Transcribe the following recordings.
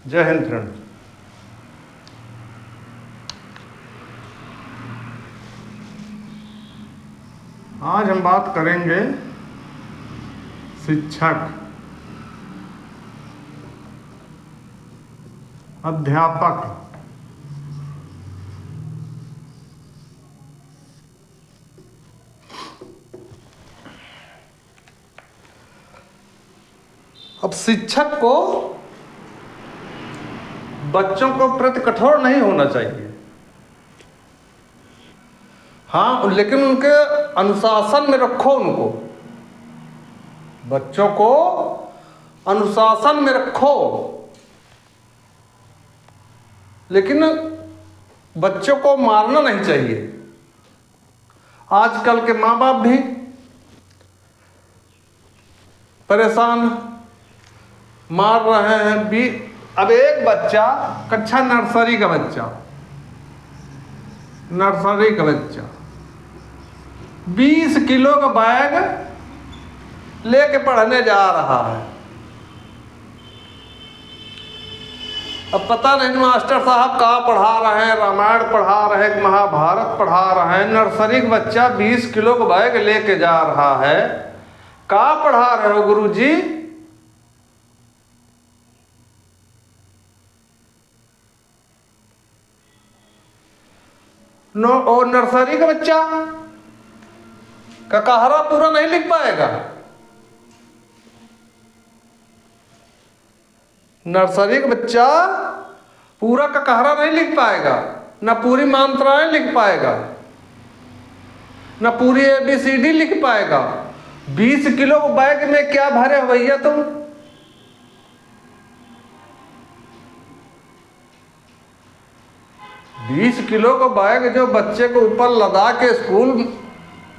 जय हिंद फ्रेंड। आज हम बात करेंगे शिक्षक, अध्यापक। अब शिक्षक को बच्चों को प्रति कठोर नहीं होना चाहिए, हाँ, लेकिन उनके अनुशासन में रखो। उनको, बच्चों को अनुशासन में रखो, लेकिन बच्चों को मारना नहीं चाहिए। आजकल के माँ बाप भी परेशान, मार रहे हैं भी। अब एक बच्चा, कक्षा नर्सरी का बच्चा 20 किलो का बैग लेके पढ़ने जा रहा है। अब पता नहीं मास्टर साहब कहाँ पढ़ा रहे हैं, रामायण पढ़ा रहे हैं, महाभारत पढ़ा रहे हैं। नर्सरी का बच्चा 20 किलो का बैग लेके जा रहा है, कहाँ पढ़ा रहे हो गुरुजी? और नर्सरी का बच्चा का कहारा पूरा नहीं लिख पाएगा। नर्सरी का बच्चा पूरा का कहारा नहीं लिख पाएगा, ना पूरी मात्राएं लिख पाएगा, ना पूरी ABCD लिख पाएगा। 20 किलो बैग में क्या भरे हो भैया तुम? बीस किलो का बैग जो बच्चे को ऊपर लदा के स्कूल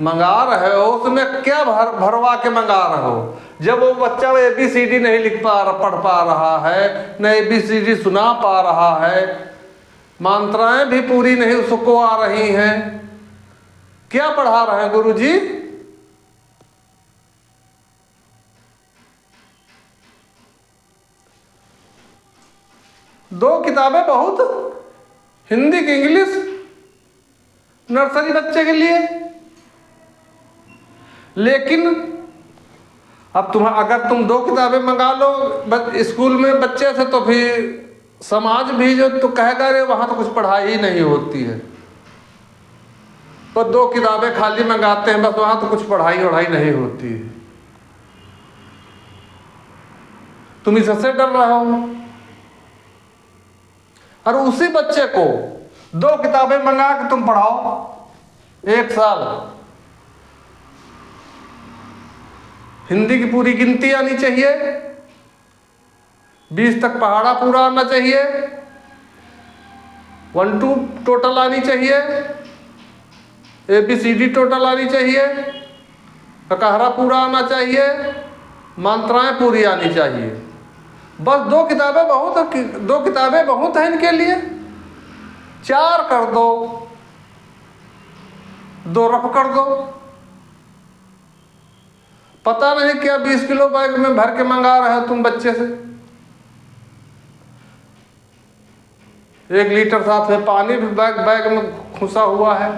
मंगा रहे हो, उसमें क्या भरवा के मंगा रहे हो? जब वो बच्चा ABCD नहीं पढ़ पा रहा है, न ABCD सुना पा रहा है, मात्राएं भी पूरी नहीं उसको आ रही हैं, क्या पढ़ा रहे हैं गुरुजी? दो किताबें बहुत, हिंदी की इंग्लिश, नर्सरी बच्चे के लिए। लेकिन अब अगर तुम 2 किताबें मंगा लो स्कूल में बच्चे से, तो फिर समाज भी जो तो कहेगा रे वहाँ तो कुछ पढ़ाई ही नहीं होती है, तो 2 किताबें खाली मंगाते हैं बस, वहाँ तो कुछ पढ़ाई वढ़ाई नहीं होती है। तुम इससे डर रहे हो। और उसी बच्चे को 2 किताबें मंगा के तुम पढ़ाओ 1 साल। हिंदी की पूरी गिनती आनी चाहिए, 20 तक पहाड़ा पूरा आना चाहिए, 1 2 टोटल आनी चाहिए, ABCD टोटल आनी चाहिए, ककहरा पूरा आना चाहिए, मात्राएं पूरी आनी चाहिए। बस 2 किताबें बहुत हैं इनके लिए। 4 कर दो, 2 रफ कर दो। पता नहीं क्या 20 किलो बैग में भर के मंगा रहे हो तुम बच्चे से। 1 लीटर साथ में पानी भी बैग में खुसा हुआ है।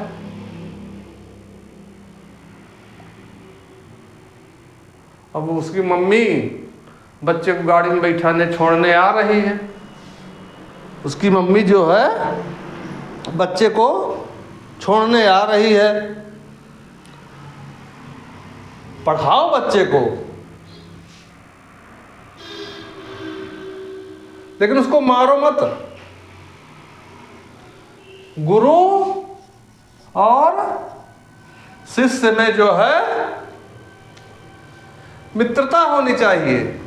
अब उसकी मम्मी बच्चे को गाड़ी में बैठाने छोड़ने आ रही है। उसकी मम्मी जो है बच्चे को छोड़ने आ रही है। पढ़ाओ बच्चे को, लेकिन उसको मारो मत। गुरु और शिष्य में जो है मित्रता होनी चाहिए।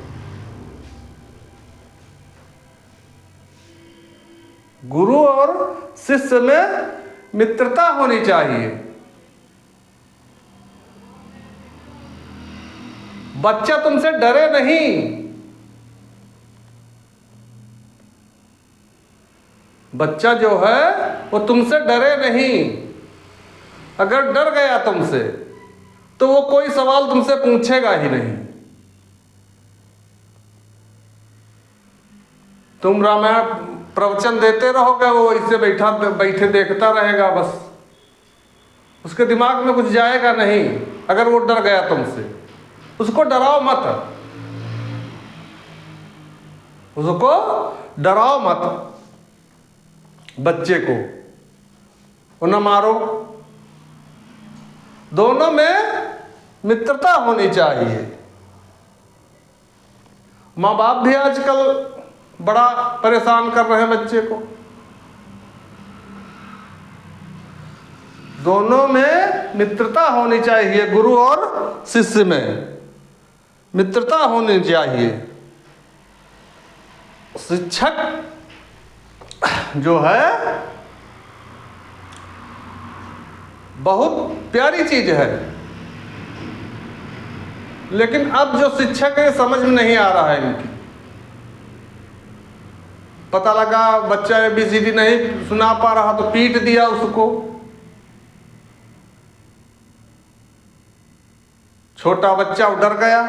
गुरु और शिष्य में मित्रता होनी चाहिए। बच्चा तुमसे डरे नहीं। बच्चा जो है वो तुमसे डरे नहीं। अगर डर गया तुमसे तो वो कोई सवाल तुमसे पूछेगा ही नहीं। तुम रामायण प्रवचन देते रहोगे, वो इससे बैठे देखता रहेगा बस, उसके दिमाग में कुछ जाएगा नहीं। अगर वो डर गया तुमसे, उसको डराओ मत, उसको डराओ मत बच्चे को, और न मारो। दोनों में मित्रता होनी चाहिए। माँ बाप भी आजकल बड़ा परेशान कर रहे हैं बच्चे को। दोनों में मित्रता होनी चाहिए, गुरु और शिष्य में मित्रता होनी चाहिए। शिक्षक जो है बहुत प्यारी चीज है, लेकिन अब जो शिक्षक है समझ में नहीं आ रहा है इनकी। पता लगा बच्चा ABCD नहीं सुना पा रहा तो पीट दिया उसको। छोटा बच्चा डर गया,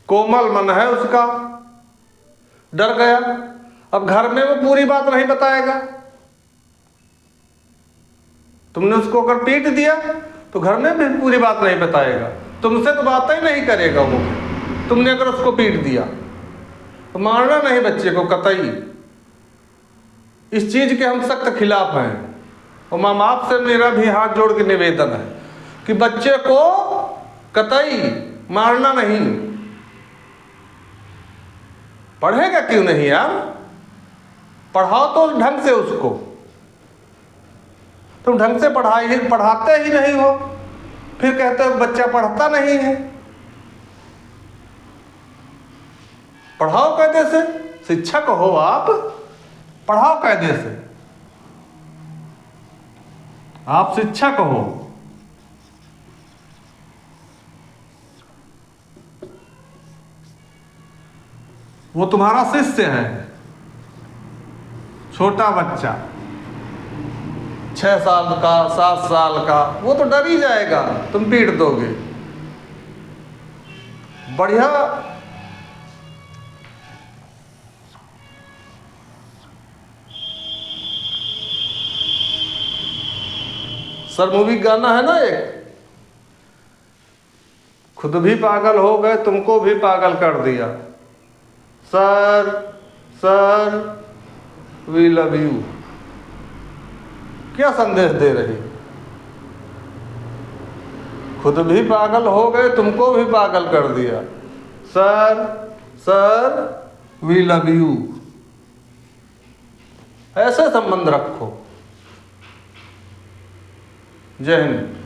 कोमल मन है उसका, डर गया। अब घर में वो पूरी बात नहीं बताएगा। तुमने उसको अगर पीट दिया तो घर में भी पूरी बात नहीं बताएगा, तुमसे तो बात ही नहीं करेगा वो। तुमने अगर उसको पीट दिया तो मारना नहीं बच्चे को कतई। इस चीज के हम सख्त खिलाफ हैं। और माँ बाप से मेरा भी हाथ जोड़ के निवेदन है कि बच्चे को कतई मारना नहीं। पढ़ेगा क्यों नहीं यार, पढ़ाओ तो ढंग से उसको। तुम ढंग से पढ़ाते ही नहीं हो, फिर कहते हो बच्चा पढ़ता नहीं है। पढ़ाओ कायदे से, शिक्षक हो आप, पढ़ाओ कायदे से। आप शिक्षक हो, वो तुम्हारा शिष्य है। छोटा बच्चा 6 साल का 7 साल का, वो तो डर ही जाएगा तुम पीट दोगे। बढ़िया सर मूवी गाना है ना एक, खुद भी पागल हो गए तुमको भी पागल कर दिया। Sir sir we love you, क्या संदेश दे रही? खुद भी पागल हो गए तुमको भी पागल कर दिया। Sir sir we love you, ऐसे संबंध रखो। जय हिंद।